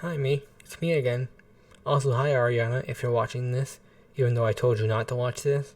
Hi, me. It's me again. Also, hi, Ariana, if you're watching this, even though I told you not to watch this,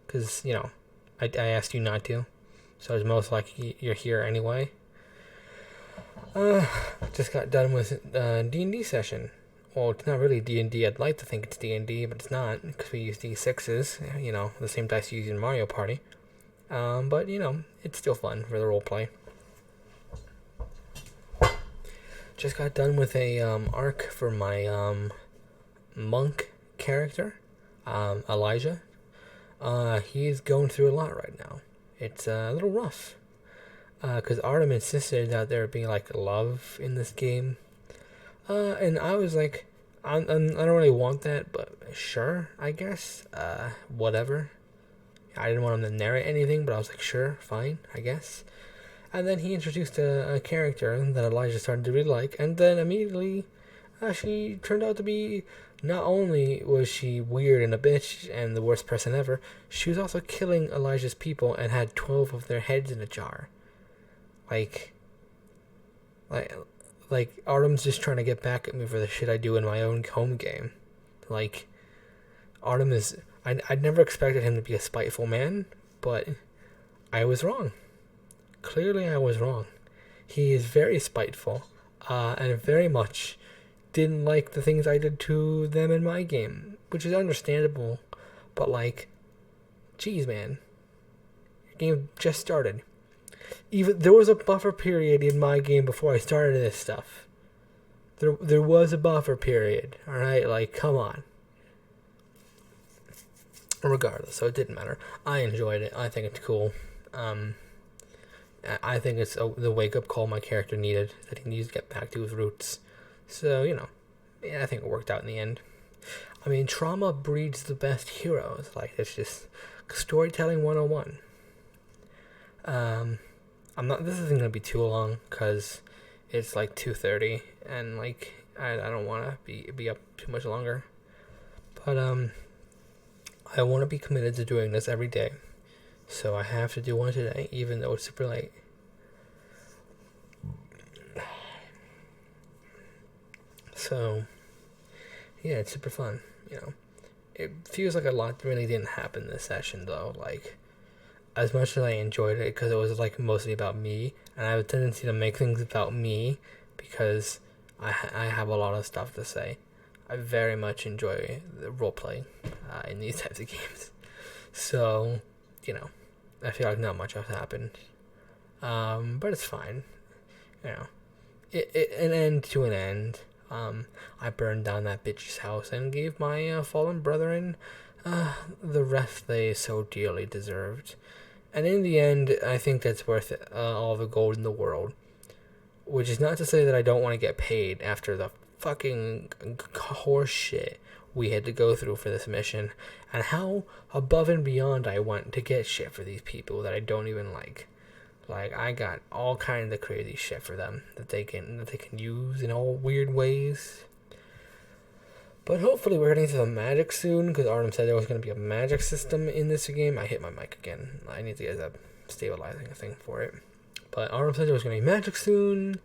because, I asked you not to, so it's most likely you're here anyway. Uh, just got done with D&D session. Well, it's not really D&D. I'd like to think it's D&D, but it's not, because we use D6s, the same dice you use in Mario Party. But, it's still fun for the roleplay. Just got done with a arc for my monk character, Elijah. He's going through a lot right now. It's a little rough. Because Artem insisted that there be like love in this game. And I was like, I don't really want that, but sure, I guess. Whatever. I didn't want him to narrate anything, but I was like, sure, fine, I guess. And then he introduced a character that Elijah started to really like, and then immediately she turned out to be, not only was she weird and a bitch and the worst person ever, she was also killing Elijah's people and had 12 of their heads in a jar. Like, like, like Artem's just trying to get back at me for the shit I do in my own home game. Like, Artem is, I'd never expected him to be a spiteful man, but I was wrong. Clearly I was wrong. He is very spiteful, and very much didn't like the things I did to them in my game, which is understandable, but like, geez, man, your game just started. Even there was a buffer period in my game before I started this stuff. There was a buffer period, all right? Like, come on. Regardless, so it didn't matter. I enjoyed it. I think it's cool. I think it's the wake up call my character needed, that he needs to get back to his roots. So, I think it worked out in the end. I mean, trauma breeds the best heroes. Like, it's just storytelling 101. This isn't gonna be too long because it's like 2:30 and like I don't want to be up too much longer. But I want to be committed to doing this every day. So I have to do one today, even though it's super late. So, yeah, it's super fun, It feels like a lot really didn't happen this session, though. Like, as much as I enjoyed it, because it was, like, mostly about me, and I have a tendency to make things about me, because I have a lot of stuff to say. I very much enjoy the roleplay in these types of games. So, I feel like not much has happened. But it's fine. An end to an end. I burned down that bitch's house and gave my fallen brethren the rest they so dearly deserved. And in the end, I think that's worth it, all the gold in the world. Which is not to say that I don't want to get paid after the fucking horse shit we had to go through for this mission, and how above and beyond I went to get shit for these people that I don't even like. Like, I got all kinds of crazy shit for them that they can use in all weird ways. But hopefully we're getting to the magic soon, because Artem said there was going to be a magic system in this game. I hit my mic again. I need to get a stabilizing thing for it. But Artem said there was going to be magic soon.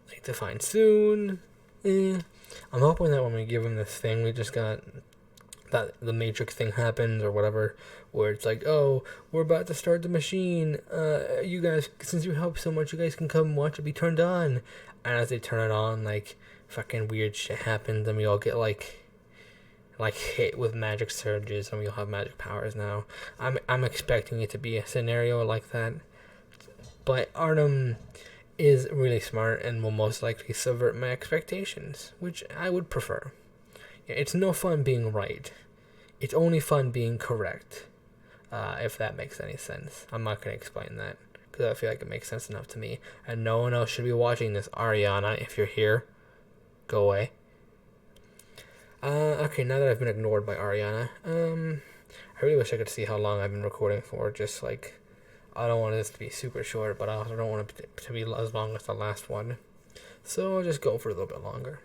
Like, defined soon. I'm hoping that when we give him this thing, we just got that the Matrix thing happens or whatever, where it's like, oh, we're about to start the machine. You guys, since you helped so much, you guys can come watch it be turned on. And as they turn it on, like, fucking weird shit happens, and we all get like hit with magic surges, and we all have magic powers now. I'm expecting it to be a scenario like that, but Artem is really smart and will most likely subvert my expectations, which I would prefer. It's no fun being right. It's only fun being correct, if that makes any sense. I'm not going to explain that, because I feel like it makes sense enough to me, and no one else should be watching this. Ariana, if you're here, go away. Okay, now that I've been ignored by Ariana, I really wish I could see how long I've been recording for, just like, I don't want this to be super short, but I also don't want it to be as long as the last one. So I'll just go for a little bit longer.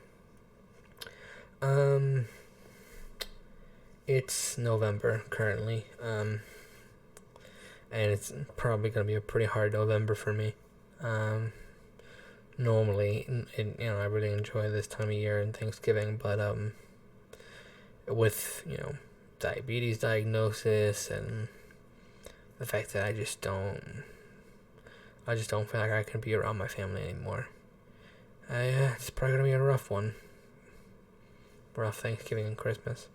It's November currently, and it's probably going to be a pretty hard November for me. normally, I really enjoy this time of year and Thanksgiving, but with diabetes diagnosis and the fact that I just don't feel like I can be around my family anymore. It's probably gonna be a rough one. Rough Thanksgiving and Christmas.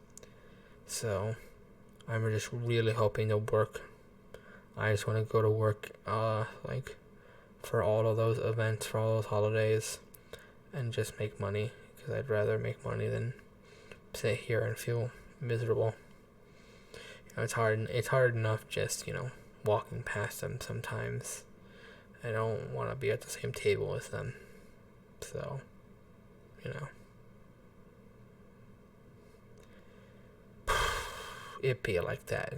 So I'm just really hoping to work. I just want to go to work, for all of those events, for all those holidays, and just make money. Because I'd rather make money than sit here and feel miserable. It's hard. It's hard enough just walking past them sometimes. I don't want to be at the same table as them. So, it be like that.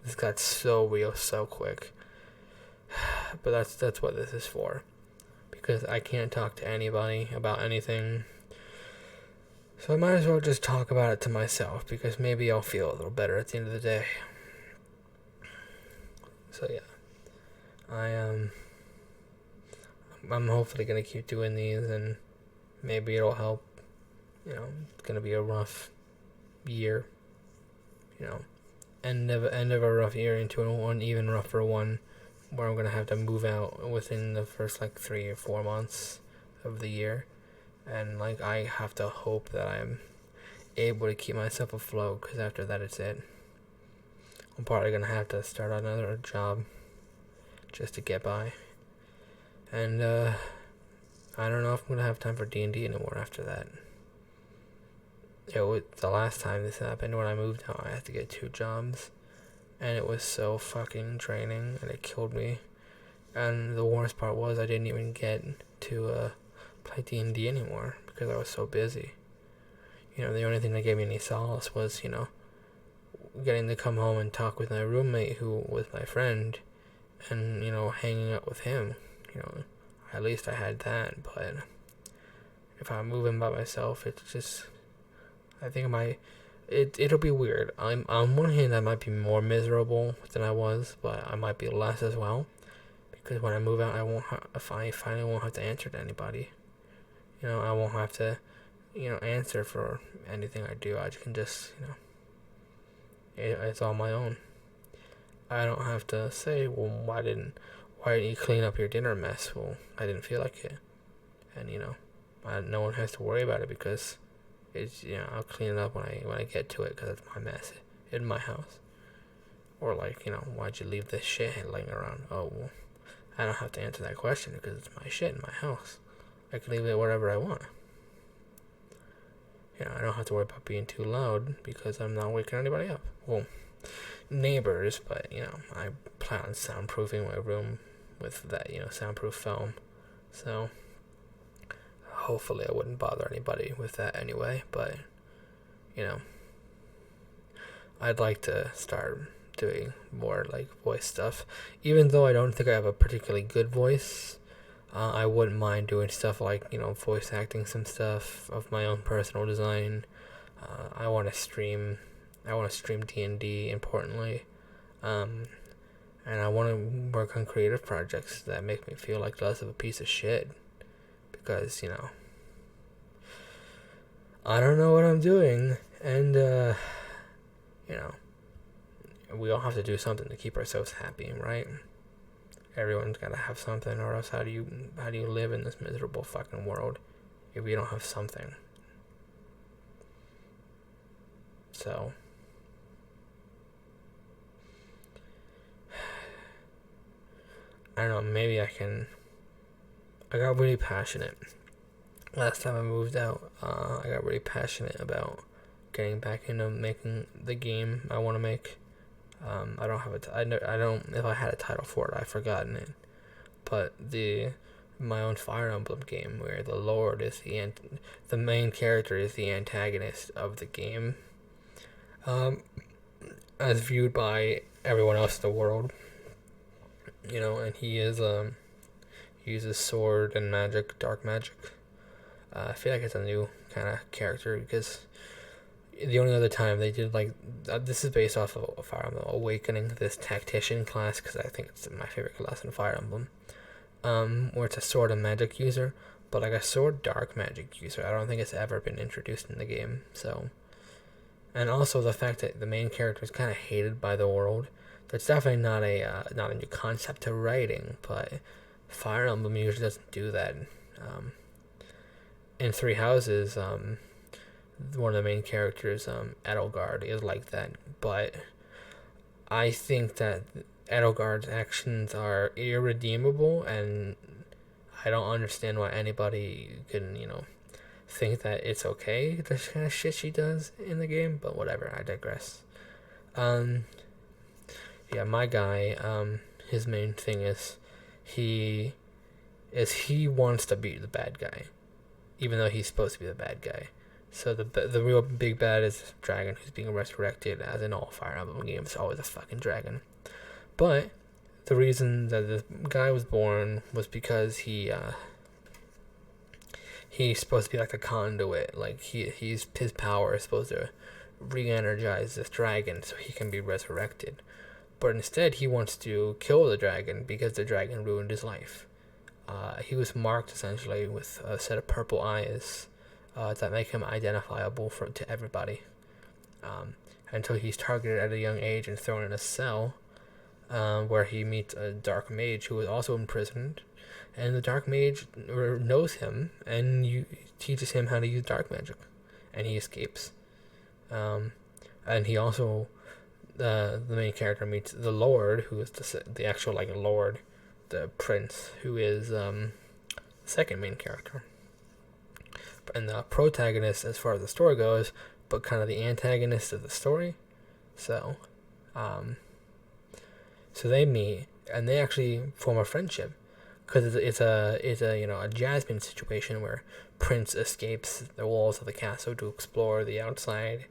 This got so real so quick. But that's what this is for. Because I can't talk to anybody about anything. So I might as well just talk about it to myself, because maybe I'll feel a little better at the end of the day. So yeah. I'm hopefully gonna keep doing these, and maybe it'll help. It's gonna be a rough year. End of a rough year into an even rougher one, where I'm gonna have to move out within the first 3 or 4 months of the year, and I have to hope that I'm able to keep myself afloat, because after that it's it. I'm probably gonna have to start another job just to get by, and I don't know if I'm gonna have time for D&D anymore after that. The last time this happened, when I moved out, I had to get 2 jobs, and it was so fucking draining, and it killed me. And the worst part was I didn't even get to play D&D anymore, because I was so busy. The only thing that gave me any solace was, getting to come home and talk with my roommate, who was my friend, and, hanging out with him. At least I had that. But if I'm moving by myself, it's just, I think it'll be weird. On one hand, I might be more miserable than I was, but I might be less as well, because when I move out, I finally won't have to answer to anybody. I won't have to, answer for anything I do. I can just, it's all my own. I don't have to say, well, why didn't you clean up your dinner mess? Well, I didn't feel like it. And, no one has to worry about it, because it's, I'll clean it up when I get to it, because it's my mess in my house. Or why'd you leave this shit laying around? Oh, well, I don't have to answer that question, because it's my shit in my house. I can leave it wherever I want. I don't have to worry about being too loud, because I'm not waking anybody up. Well, neighbors, but, I plan on soundproofing my room with that, soundproof film. So hopefully I wouldn't bother anybody with that anyway, but, I'd like to start doing more, voice stuff. Even though I don't think I have a particularly good voice, I wouldn't mind doing stuff voice acting some stuff of my own personal design. I want to stream D&D, importantly. And I want to work on creative projects that make me feel like less of a piece of shit. Because, I don't know what I'm doing. And, we all have to do something to keep ourselves happy, right? Everyone's got to have something, or else how do you live in this miserable fucking world if you don't have something? So, I don't know, maybe I got really passionate. Last time I moved out, I got really passionate about getting back into making the game I want to make. I don't have if I had a title for it, I've forgotten it. But my own Fire Emblem game, where the Lord is the main character is the antagonist of the game, as viewed by everyone else in the world. And he uses sword and magic, dark magic. I feel like it's a new kind of character, because the only other time they did this is based off of Fire Emblem Awakening, this tactician class, because I think it's my favorite class in Fire Emblem, where it's a sword and magic user. but like a sword dark magic user, I don't think it's ever been introduced in the game. So, and also the fact that the main character is kind of hated by the world. That's definitely not a new concept to writing, but Fire Emblem usually doesn't do that. Um, in Three Houses, one of the main characters, Edelgard, is like that, but I think that Edelgard's actions are irredeemable, and I don't understand why anybody can, think that it's okay, the kind of shit she does in the game, but whatever, I digress. Um, yeah, my guy, his main thing he he wants to be the bad guy, even though he's supposed to be the bad guy. So the real big bad is dragon who's being resurrected, as in all Fire Emblem games, always a fucking dragon. But the reason that this guy was born was because he's supposed to be like a conduit. Like his power is supposed to re-energize this dragon so he can be resurrected. But instead, he wants to kill the dragon because the dragon ruined his life. He was marked essentially with a set of purple eyes that make him identifiable to everybody. Until he's targeted at a young age and thrown in a cell where he meets a dark mage who is also imprisoned. And the dark mage knows him and teaches him how to use dark magic. And he escapes. And he also, the main character meets the Lord, who is the actual Lord, the prince, who is the second main character. And the protagonist as far as the story goes, but kind of the antagonist of the story. So they meet and they actually form a friendship, because it's a Jasmine situation where Prince escapes the walls of the castle to explore the outside,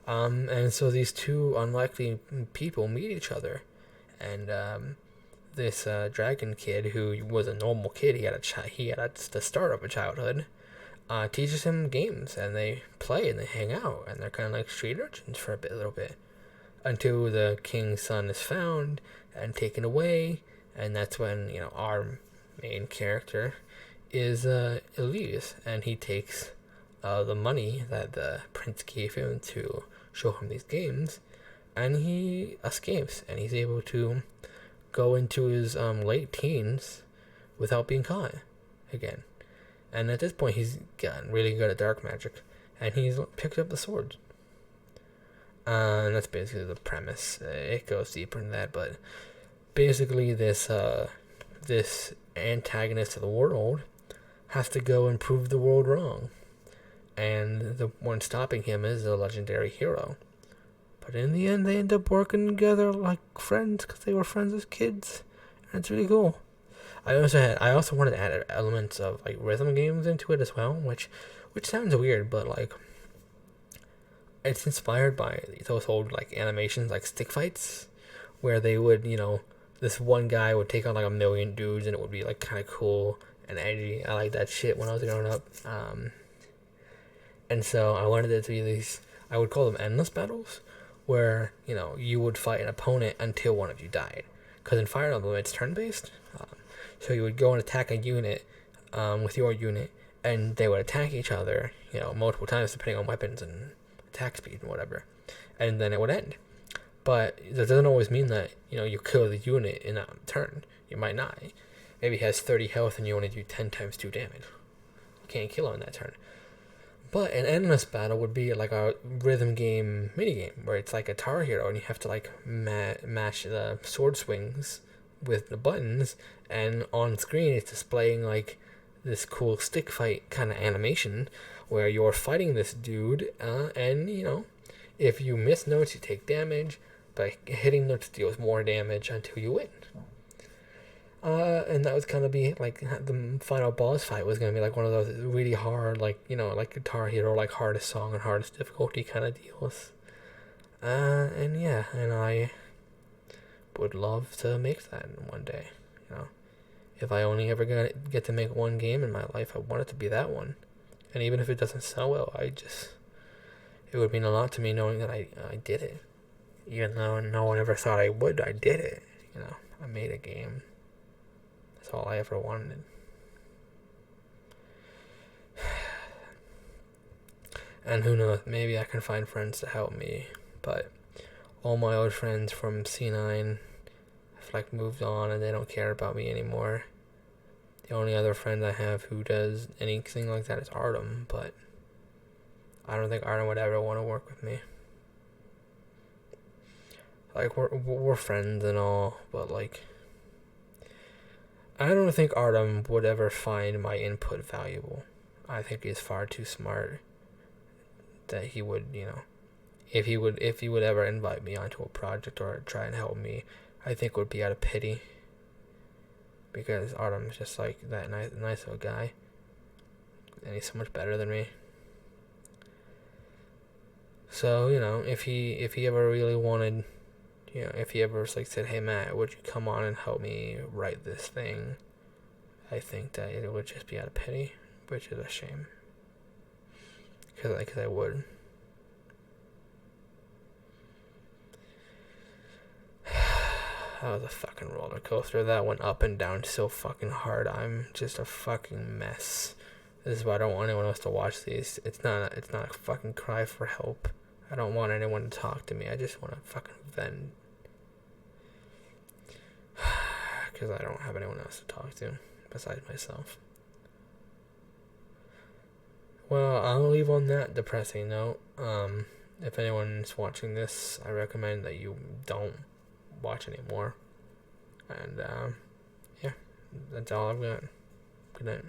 and so these two unlikely people meet each other, and this dragon kid, who was a normal kid, he had the start of a childhood, teaches him games, and they play and they hang out, and they're kind of like street urchins for a little bit, until the king's son is found and taken away, and that's when our main character is Elise, and he takes the money that the prince gave him to show him these games, and he escapes, and he's able to go into his late teens without being caught again. And at this point, he's gotten really good at dark magic, and he's picked up the sword. And that's basically the premise. It goes deeper than that, but basically, this antagonist of the world has to go and prove the world wrong, and the one stopping him is a legendary hero. But in the end, they end up working together like friends because they were friends as kids, and it's really cool. I also wanted to add elements of rhythm games into it as well, which sounds weird, but it's inspired by those old animations like stick fights, where they would this one guy would take on a million dudes, and it would be kind of cool and edgy. I like that shit when I was growing up, and so I wanted it to be these, I would call them endless battles, where you would fight an opponent until one of you died, because in Fire Emblem it's turn based. So you would go and attack a unit with your unit, and they would attack each other, multiple times depending on weapons and attack speed and whatever, and then it would end. But that doesn't always mean that you kill the unit in a turn. You might not. Maybe he has 30 health and you only do 10 times 2 damage. You can't kill him in that turn. But an endless battle would be like a rhythm game minigame, where it's like a Guitar Hero, and you have to mash the sword swings with the buttons, and on screen it's displaying this cool stick fight kind of animation where you're fighting this dude, and if you miss notes you take damage, but hitting notes deals more damage until you win. And that was gonna be the final boss fight was gonna be one of those really hard, Guitar Hero, hardest song and hardest difficulty kind of deals. And yeah, and I would love to make that one day. If I only ever get to make one game in my life, I want it to be that one. And even if it doesn't sell well, it would mean a lot to me knowing that I did it. Even though no one ever thought I would, I did it. I made a game. That's all I ever wanted. And who knows, maybe I can find friends to help me. But all my old friends from C9 have like moved on and they don't care about me anymore. The only other friend I have who does anything like that is Artem, but I don't think Artem would ever want to work with me. Like, we're friends and all, but like, I don't think Artem would ever find my input valuable. I think he's far too smart that he would, if he would ever invite me onto a project or try and help me, I think it would be out of pity. Because Artem's just like that nice of a guy, and he's so much better than me. So if he ever really wanted, if he ever like said, "Hey Matt, would you come on and help me write this thing?" I think that it would just be out of pity, which is a shame. Because I would. That was a fucking roller coaster. That went up and down so fucking hard. I'm just a fucking mess. This is why I don't want anyone else to watch these. It's not a fucking cry for help. I don't want anyone to talk to me. I just want to fucking vent. Because I don't have anyone else to talk to besides myself. Well, I'll leave on that depressing note. If anyone's watching this, I recommend that you don't watch anymore. And yeah, that's all I've got. Good night.